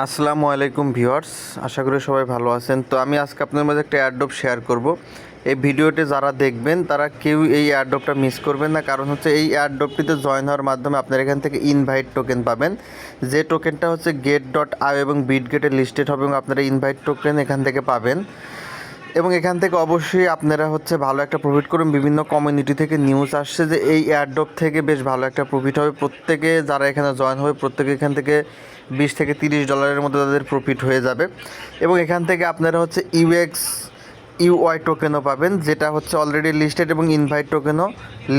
আসসালামু আলাইকুম ভিউয়ার্স, আশা করি সবাই ভালো আছেন। তো আমি আজকে আপনাদের মাঝে একটা এয়ারড্রপ শেয়ার করব। এই ভিডিওটি যারা দেখবেন তারা কেউ এই এয়ারড্রপটা মিস করবেন না, কারণ হচ্ছে এই এয়ারড্রপটিতে জয়েন হওয়ার মাধ্যমে আপনারা এখান থেকে ইনভাইট টোকেন পাবেন। যে টোকেনটা হচ্ছে get.io এবং বিটগেটে লিস্টেড হবে এবং আপনারা ইনভাইট টোকেন এখান থেকে পাবেন এবং এখান থেকে অবশ্যই আপনারা হচ্ছে ভালো একটা প্রফিট করুন। বিভিন্ন কমিউনিটি থেকে নিউজ আসছে যে এই এয়ারড্রপ থেকে বেশ ভালো একটা প্রফিট হবে। প্রত্যেকে যারা এখানে জয়েন হবে প্রত্যেকে এখান থেকে $20 থেকে $30 মধ্যে তাদের প্রফিট হয়ে যাবে এবং এখান থেকে আপনারা হচ্ছে ইউআই টোকেনও পাবেন, যেটা হচ্ছে অলরেডি লিস্টেড এবং ইনভাইট টোকেনও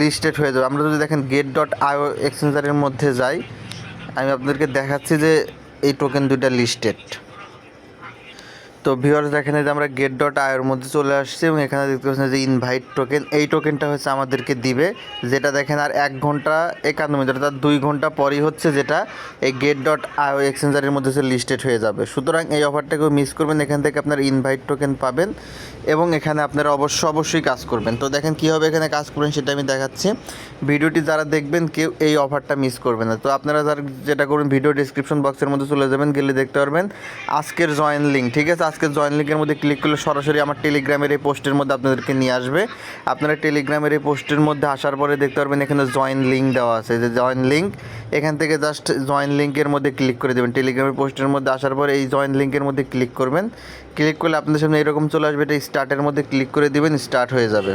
লিস্টেড হয়ে যাবে। আমরা যদি দেখেন get.io এক্সচেঞ্জারের মধ্যে যাই, আমি আপনাদেরকে দেখাচ্ছি যে এই টোকেন দুইটা লিস্টেড। তো ভিউয়ার্স দেখেন যে আমরা get.io এর মধ্যে চলে আসছি এবং এখানে দেখতে পাচ্ছেন যে ইনভাইট টোকেন, এই টোকেনটা হচ্ছে আমাদেরকে দিবে, যেটা দেখেন আর 1 ঘন্টা 51 মিনিট অর্থাৎ 2 ঘন্টা পরই হচ্ছে যেটা এই get.io এক্সচেঞ্জারের মধ্যে সে লিস্টেড হয়ে যাবে। সুতরাং এই অফারটাকেও মিস করবেন, এখান থেকে আপনার ইনভাইট টোকেন পাবেন এবং এখানে আপনারা অবশ্যই কাজ করবেন। তো দেখেন কীভাবে এখানে কাজ করবেন সেটা আমি দেখাচ্ছি। ভিডিওটি যারা দেখবেন কেউ এই অফারটা মিস করবেন না। তো আপনারা যেটা করবেন, ভিডিও ডিসক্রিপশন বক্সের মধ্যে চলে যাবেন, গেলে দেখতে পারবেন আজকের জয়েন লিঙ্ক। ঠিক আছে, আজকের জয়েন লিঙ্কের মধ্যে ক্লিক করলে সরাসরি আমার টেলিগ্রামের এই পোস্টের মধ্যে আপনাদেরকে নিয়ে আসবে। আপনারা টেলিগ্রামের এই পোস্টের মধ্যে আসার পরে দেখতে পারবেন এখানে জয়েন লিঙ্ক দেওয়া আছে, যে জয়েন লিঙ্ক, এখান থেকে জাস্ট জয়েন লিঙ্কের মধ্যে ক্লিক করে দেবেন। টেলিগ্রামের পোস্টের মধ্যে আসার পরে এই জয়েন লিঙ্কের মধ্যে ক্লিক করবেন। ক্লিক করলে আপনাদের সামনে এরকম চলে আসবে, এটা স্টার্টের মধ্যে ক্লিক করে দেবেন, স্টার্ট হয়ে যাবে।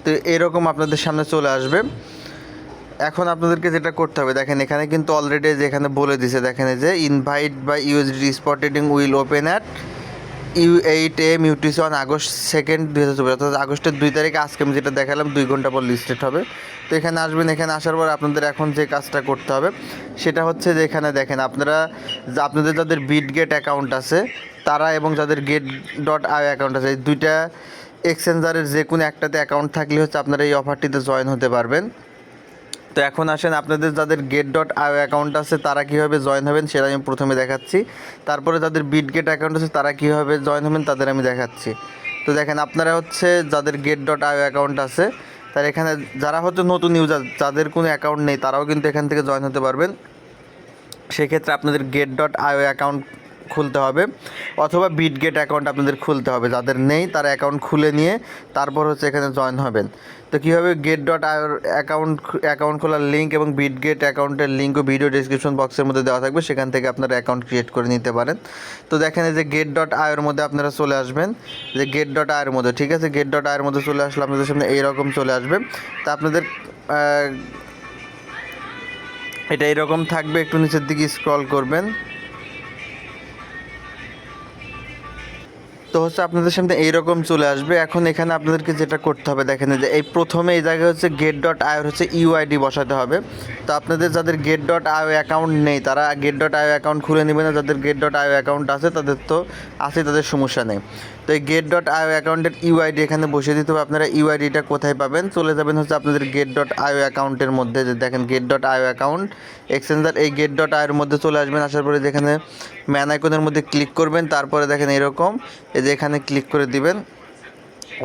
তো এরকম আপনাদের সামনে চলে আসবে। এখন আপনাদেরকে যেটা করতে হবে, দেখেন এখানে কিন্তু অলরেডি যেখানে বলে দিছে, দেখেন যে invite by USD spot trading will open at U8 AM UTC on August 2nd 2024, অর্থাৎ আগস্টের 2 তারিখে আজকে আমি যেটা দেখালাম 2 ঘন্টা পর লিস্টেড হবে। তো এখানে আসবেন, এখানে আসার পর আপনাদের এখন যে কাজটা করতে হবে সেটা হচ্ছে যে এখানে দেখেন আপনাদের যাদের বিটগেট অ্যাকাউন্ট আছে তারা এবং যাদের get.io অ্যাকাউন্ট আছে, এই দুইটা এক্সচেঞ্জারের যে কোনো একটাতে অ্যাকাউন্ট থাকলে হচ্ছে আপনারা এই অফারটিতে জয়েন হতে পারবেন। তো এখন আসেন, আপনাদের যাদের get.io অ্যাকাউন্ট আছে তারা কীভাবে জয়েন হবেন সেটা আমি প্রথমে দেখাচ্ছি। তারপরে যাদের বিটগেট অ্যাকাউন্ট আছে তারা কীভাবে জয়েন হবেন তাদের আমি দেখাচ্ছি। তো দেখেন আপনারা হচ্ছে যাদের get.io অ্যাকাউন্ট আছে তার এখানে যারা হচ্ছে নতুন ইউজার, যাদের কোনো অ্যাকাউন্ট নেই তারাও কিন্তু এখান থেকে জয়েন হতে পারবেন। সেক্ষেত্রে আপনাদের get.io অ্যাকাউন্ট খুলতে হবে অথবা বিটগেট অ্যাকাউন্ট আপনাদের খুলতে হবে। যাদের নেই তারা অ্যাকাউন্ট খুলে নিয়ে তারপর হচ্ছে এখানে জয়েন হবেন। তো কীভাবে get.io অ্যাকাউন্ট খোলার লিঙ্ক এবং বিটগেট অ্যাকাউন্টের লিঙ্কও ভিডিও ডিসক্রিপশন বক্সের মধ্যে দেওয়া থাকবে, সেখান থেকে আপনারা অ্যাকাউন্ট ক্রিয়েট করে নিতে পারেন। তো দেখেন এই যে get.io এর মধ্যে আপনারা চলে আসবেন, যে get.io এর মধ্যে, ঠিক আছে, get.io এর মধ্যে চলে আসলে আপনাদের সামনে এইরকম চলে আসবে। তা আপনাদের এটা এইরকম থাকবে, একটু নিচের দিকে স্ক্রল করবেন। তো হচ্ছে আপনাদের সামনে এইরকম চলে আসবে। এখন এখানে আপনাদেরকে যেটা করতে হবে, দেখেন যে এই প্রথমে এই জায়গায় হচ্ছে get.io হচ্ছে ইউআইডি বসাতে হবে। তো আপনাদের যাদের get.io অ্যাকাউন্ট নেই তারা get.io অ্যাকাউন্ট খুলে নেবে না, যাদের get.io অ্যাকাউন্ট আছে তাদের তো আছে, তাদের সমস্যা নেই। তো এই get.io অ্যাকাউন্টের ইউআইডি এখানে বসিয়ে দিতে হবে। আপনারা ইউআইডিটা কোথায় পাবেন, চলে যাবেন হচ্ছে আপনাদের get.io অ্যাকাউন্টের মধ্যে, যে দেখেন get.io অ্যাকাউন্ট এক্সচেঞ্জার, এই get.io এর মধ্যে চলে আসবেন। আসার পরে যেখানে ম্যান আইকনের মধ্যে ক্লিক করবেন, তারপরে দেখেন এরকম এই যে এখানে ক্লিক করে দিবেন,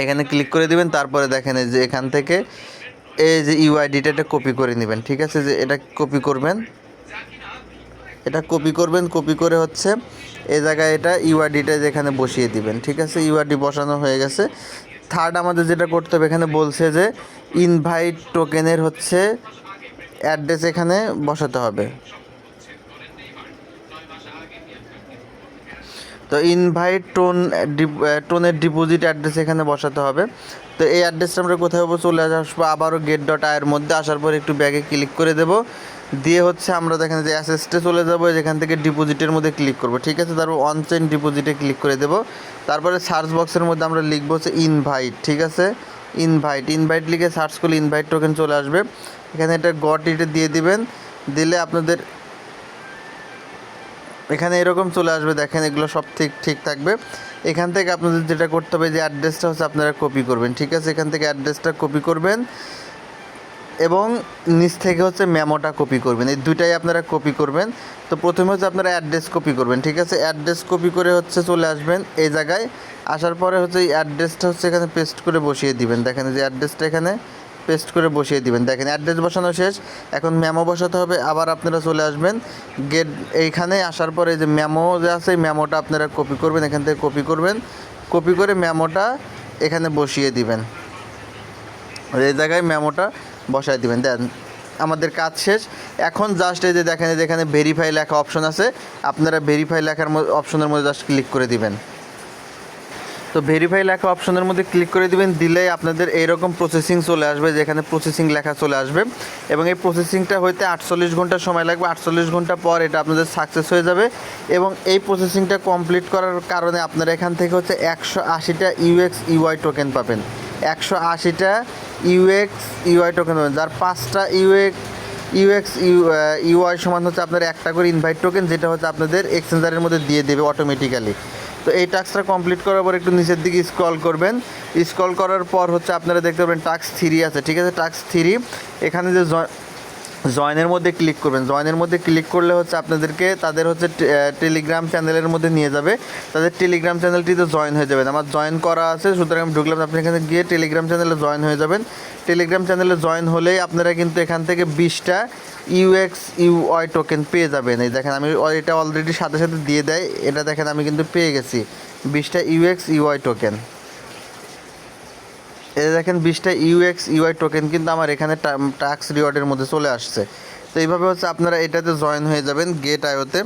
এখানে ক্লিক করে দিবেন। তারপরে দেখেন এই যে এখান থেকে এই যে ইউআইডিটা এটা কপি করে নেবেন, ঠিক আছে, যে এটা কপি করবেন, এটা কপি করবেন, কপি করে হচ্ছে এই জায়গায় এটা ইউআইডিটা যেখানে বসিয়ে দিবেন, ঠিক আছে। ইউআইডি বসানো হয়ে গেছে। থার্ড আমাদের যেটা করতে হবে, এখানে বলছে যে ইনভাইট টোকেনের হচ্ছে অ্যাড্রেস এখানে বসাতে হবে। তো ইনভাইট টোনের ডিপোজিট অ্যাড্রেস এখানে বসাতে হবে। তো এই অ্যাড্রেসটা আমরা কোথায় পাবো, চলে আসবো আবারও get.io এর মধ্যে। আসার পর একটু ব্যাগে ক্লিক করে দেব, দিয়ে হচ্ছে আমরা দেখেন যে অ্যাসেসটে চলে যাবো, যেখান থেকে ডিপোজিটের মধ্যে ক্লিক করব, ঠিক আছে। তারপর অন চেইন ডিপোজিটে ক্লিক করে দেব। তারপরে সার্চ বক্সের মধ্যে আমরা লিখবো হচ্ছে ইনভাইট, ঠিক আছে, ইনভাইট লিখে সার্চ করলে ইনভাইট টোকেন চলে আসবে। এখানে এটা গট ইটে দিয়ে দিবেন, দিলে আপনাদের এখানে এরকম চলে আসবে। দেখেন এগুলো সব ঠিক থাকবে। এখান থেকে আপনাদের যেটা করতে হবে, যে অ্যাড্রেসটা হচ্ছে আপনারা কপি করবেন, ঠিক আছে। এখান থেকে অ্যাড্রেসটা কপি করবেন এবং নিচ থেকে হচ্ছে মেমোটা কপি করবেন, এই দুইটাই আপনারা কপি করবেন। তো প্রথমে হচ্ছে আপনারা অ্যাড্রেস কপি করবেন, ঠিক আছে। অ্যাড্রেস কপি করে হচ্ছে চলে আসবেন এই জায়গায়। আসার পরে হচ্ছে এই অ্যাড্রেসটা হচ্ছে এখানে পেস্ট করে বসিয়ে দিবেন। দেখেন যে অ্যাড্রেসটা এখানে পেস্ট করে বসিয়ে দিবেন। দেখেন অ্যাড্রেস বসানো শেষ, এখন মেমো বসাতে হবে। আবার আপনারা চলে আসবেন গেট, এইখানে আসার পরে যে মেমো যে আছে এই মেমোটা আপনারা কপি করবেন, এখান থেকে কপি করবেন, কপি করে মেমোটা এখানে বসিয়ে দিবেন, এই জায়গায় মেমোটা বসায় দিবেন। দেন আমাদের কাজ শেষ। এখন জাস্ট এই যে দেখেন যেখানে ভেরিফাই লেখা অপশন আছে, আপনারা ভেরিফাই লেখার অপশনের মধ্যে জাস্ট ক্লিক করে দিবেন। তো ভেরিফাই লেখা অপশনের মধ্যে ক্লিক করে দিবেন, দিলেই আপনাদের এইরকম প্রসেসিং চলে আসবে, যেখানে প্রসেসিং লেখা চলে আসবে এবং এই প্রসেসিংটা হইতে 48 ঘন্টা সময় লাগবে। 48 ঘন্টা পর এটা আপনাদের সাকসেস হয়ে যাবে এবং এই প্রসেসিংটা কমপ্লিট করার কারণে আপনারা এখান থেকে হচ্ছে 180টা ইউএক্স ইউআই টোকেন পাবেন। 180টা ইউএক্স ইউআই টোকেন পাবেন, যার 5টা ইউএক্স ইউআই সমান হচ্ছে আপনার একটা করে ইনভাইট টোকেন, যেটা হচ্ছে আপনাদের এক্সচেঞ্জারের মধ্যে দিয়ে দেবে অটোমেটিক্যালি। তো এই টাস্কটা কমপ্লিট করার পর একটু নিচের দিকে স্ক্রল করবেন, স্ক্রল করার পর হচ্ছে আপনারা দেখতে পাবেন টাস্ক 3 আছে, ঠিক আছে। টাস্ক 3 এখানে যে জয়েনের মধ্যে ক্লিক করবেন, জয়েনের মধ্যে ক্লিক করলে হচ্ছে আপনাদেরকে তাদের হচ্ছে টেলিগ্রাম চ্যানেলের মধ্যে নিয়ে যাবে, তাদের টেলিগ্রাম চ্যানেলটিতে জয়েন হয়ে যাবেন। আমার জয়েন করা আছে, সুতরাং আমি ঢুকলাম, আপনি এখানে গিয়ে টেলিগ্রাম চ্যানেলে জয়েন হয়ে যাবেন। টেলিগ্রাম চ্যানেলে জয়েন হলেই আপনারা কিন্তু এখান থেকে 20টা ইউএক্স ইউআই টোকেন পেয়ে যাবেন। এই দেখেন আমি এটা অলরেডি সাথে সাথে দিয়ে দেয়, এটা দেখেন আমি কিন্তু পেয়ে গেছি 20টা ইউএক্স ইউআই টোকেন। এই দেখেন 20টা ইউএক্স ইউআই টোকেন কিন্তু আমার এখানে টাস্ক রিওয়ার্ডের মধ্যে চলে আসছে। তো এইভাবে হচ্ছে আপনারা এটাতে জয়েন হয়ে যাবেন গেট আইওতে।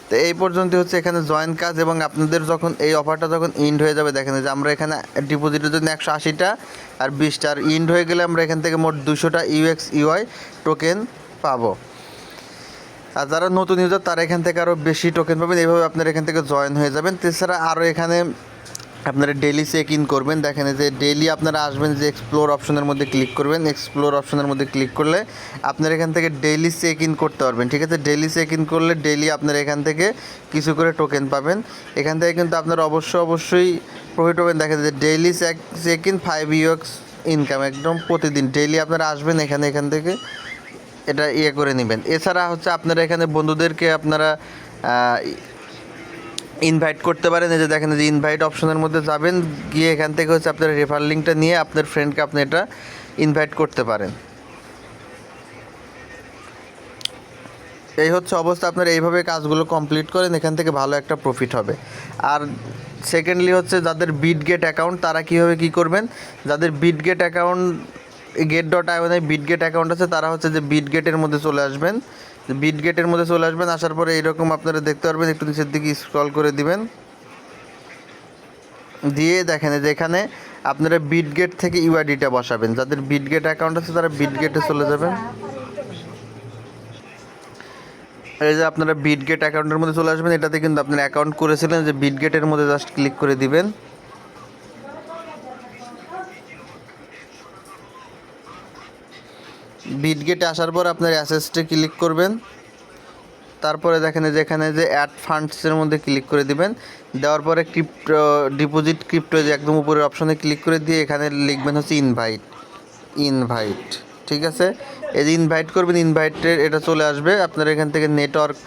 তো এই পর্যন্ত হচ্ছে এখানে জয়েন কাজ, এবং আপনাদের যখন এই অফারটা যখন ইন্ড হয়ে যাবে, দেখেন যে আমরা এখানে ডিপোজিটের জন্য 180টা আর 20টা, আর ইন্ড হয়ে গেলে আমরা এখান থেকে মোট 200টা ইউএক্স ইউআই টোকেন পাবো। আর যারা নতুন ইউজার তারা এখান থেকে আরও বেশি টোকেন পাবেন। এইভাবে আপনারা এখান থেকে জয়েন হয়ে যাবেন। তাছাড়া আরও এখানে আপনারা ডেইলি চেক ইন করবেন। দেখেন যে ডেইলি আপনারা আসবেন, যে এক্সপ্লোর অপশনের মধ্যে ক্লিক করবেন, এক্সপ্লোর অপশনের মধ্যে ক্লিক করলে আপনারা এখান থেকে ডেইলি চেক ইন করতে পারবেন, ঠিক আছে। ডেইলি চেক ইন করলে ডেইলি আপনারা এখান থেকে কিছু করে টোকেন পাবেন। এখান থেকে কিন্তু আপনারা অবশ্যই প্রফিট পাবেন। দেখেন যে daily check in 5 UX income, একদম প্রতিদিন ডেইলি আপনারা আসবেন এখান থেকে এটা করে নেবেন। এছাড়া হচ্ছে আপনারা এখানে বন্ধুদেরকে আপনারা ইনভাইট করতে পারেন। এই যে দেখেন যে ইনভাইট অপশনের মধ্যে যাবেন, গিয়ে এখান থেকে হচ্ছে আপনার রেফার লিঙ্কটা নিয়ে আপনার ফ্রেন্ডকে আপনি এটা ইনভাইট করতে পারেন। এই হচ্ছে অবস্থা, আপনারা এইভাবে কাজগুলো কমপ্লিট করেন, এখান থেকে ভালো একটা প্রফিট হবে। আর সেকেন্ডলি হচ্ছে যাদের বিটগেট অ্যাকাউন্ট তারা কীভাবে কী করবেন, যাদের Bitget account get.io Bitget account আছে, তারা হচ্ছে যে বিটগেটের মধ্যে চলে আসবেন, বিটগেটের মধ্যে চলে আসবেন। আসার পরে এইরকম আপনারা দেখতে পারবেন, একটু নিচের দিকে স্ক্রল করে দিবেন, দিয়ে দেখেন যে এখানে আপনারা বিটগেট থেকে ইউআইডিটা বসাবেন। যাদের বিটগেট অ্যাকাউন্ট আছে তারা বিটগেটে চলে যাবেন। এই যে আপনারা বিটগেট অ্যাকাউন্টের মধ্যে চলে আসবেন, এটাতে কিন্তু আপনারা অ্যাকাউন্ট করেছিলেন, যে বিটগেটের মধ্যে জাস্ট ক্লিক করে দিবেন। বিটগেটে আসার পর আপনার অ্যাসেসটে ক্লিক করবেন, তারপরে দেখেন যে এখানে যে অ্যাড ফান্ডসের মধ্যে ক্লিক করে দিবেন। দেওয়ার পরে ক্রিপ্টো ডিপোজিট ক্রিপ্টো যে একদম উপরের অপশনে ক্লিক করে দিয়ে এখানে লিখবেন হচ্ছে ইনভাইট, ঠিক আছে। এই যে ইনভাইট করবেন, ইনভাইটের এটা চলে আসবে। আপনারা এখান থেকে নেটওয়ার্ক,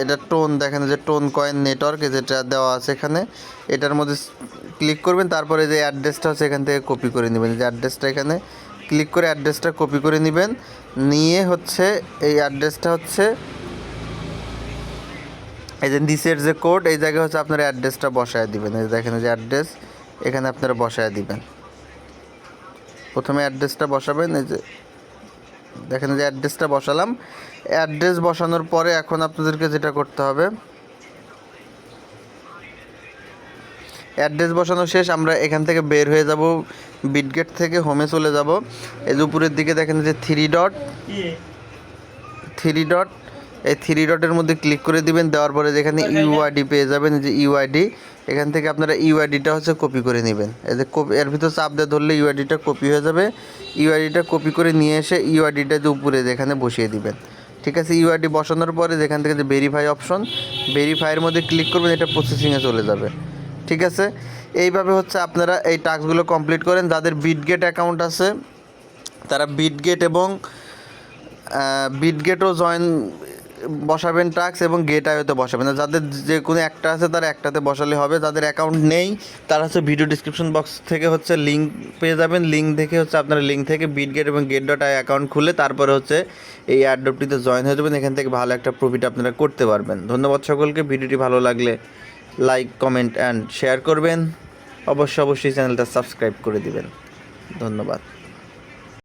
এটা টোন, দেখেন যে টোন কয়েন নেটওয়ার্ক যেটা দেওয়া আছে এখানে, এটার মধ্যে ক্লিক করবেন। তারপরে যে অ্যাড্রেসটা হচ্ছে এখান থেকে কপি করে নেবেন, যে অ্যাড্রেসটা এখানে ক্লিক করে অ্যাড্রেসটা কপি করে নেবেন, নিয়ে হচ্ছে এই অ্যাড্রেসটা হচ্ছে এই যে নিচের যে কোড, এই জায়গায় হচ্ছে আপনারা অ্যাড্রেসটা বসায় দিবেন। এই দেখেন যে অ্যাড্রেস এখানে আপনারা বসায় দিবেন, প্রথমে অ্যাড্রেসটা বসাবেন। এই যে দেখেন যে অ্যাড্রেসটা বসালাম। অ্যাড্রেস বসানোর পরে এখন আপনাদেরকে যেটা করতে হবে, অ্যাড্রেস বসানো শেষ, আমরা এখান থেকে বের হয়ে যাব, বিটগেট থেকে হোমে চলে যাব। এই যে উপরের দিকে দেখেন যে থ্রি ডট, এই থ্রি ডটের মধ্যে ক্লিক করে দিবেন। দেওয়ার পরে যেখানে ইউআইডি পেয়ে যাবেন, যে ইউআইডি, এখান থেকে আপনারা ইউআইডিটা হচ্ছে কপি করে নেবেন। এই যে এর ভিতর চাপ দিয়ে ধরলে ইউআইডিটা কপি হয়ে যাবে। ইউআইডিটা কপি করে নিয়ে এসে ইউআইডিটা যে উপরে যেখানে বসিয়ে দিবেন, ঠিক আছে। ইউআইডি বসানোর পরে যেখান থেকে যে ভেরিফাই অপশন, ভেরিফাইয়ের মধ্যে ক্লিক করবেন, এটা প্রসেসিংয়ে চলে যাবে, ঠিক আছে। এইভাবে হচ্ছে আপনারা এই টাস্কগুলো কমপ্লিট করেন। যাদের বিটগেট অ্যাকাউন্ট আছে তারা বিটগেট এবং বিটগেটও বসাবেন টাস্ক এবং গেট আইওতে বসাবেন। আর যাদের যে কোনো একটা আছে তারা একটাতে বসালে হবে। যাদের অ্যাকাউন্ট নেই তারা হচ্ছে ভিডিও ডিসক্রিপশন বক্স থেকে হচ্ছে লিঙ্ক পেয়ে যাবেন। লিঙ্ক দেখে হচ্ছে আপনারা লিঙ্ক থেকে বিটগেট এবং get.ai অ্যাকাউন্ট খুলে তারপরে হচ্ছে এই এয়ারড্রপটিতে জয়েন হয়ে যাবেন। এখান থেকে ভালো একটা প্রফিট আপনারা করতে পারবেন। ধন্যবাদ সকলকে। ভিডিওটি ভালো লাগলে লাইক, কমেন্ট অ্যান্ড শেয়ার করবেন। অবশ্যই চ্যানেলটা সাবস্ক্রাইব করে দিবেন। ধন্যবাদ।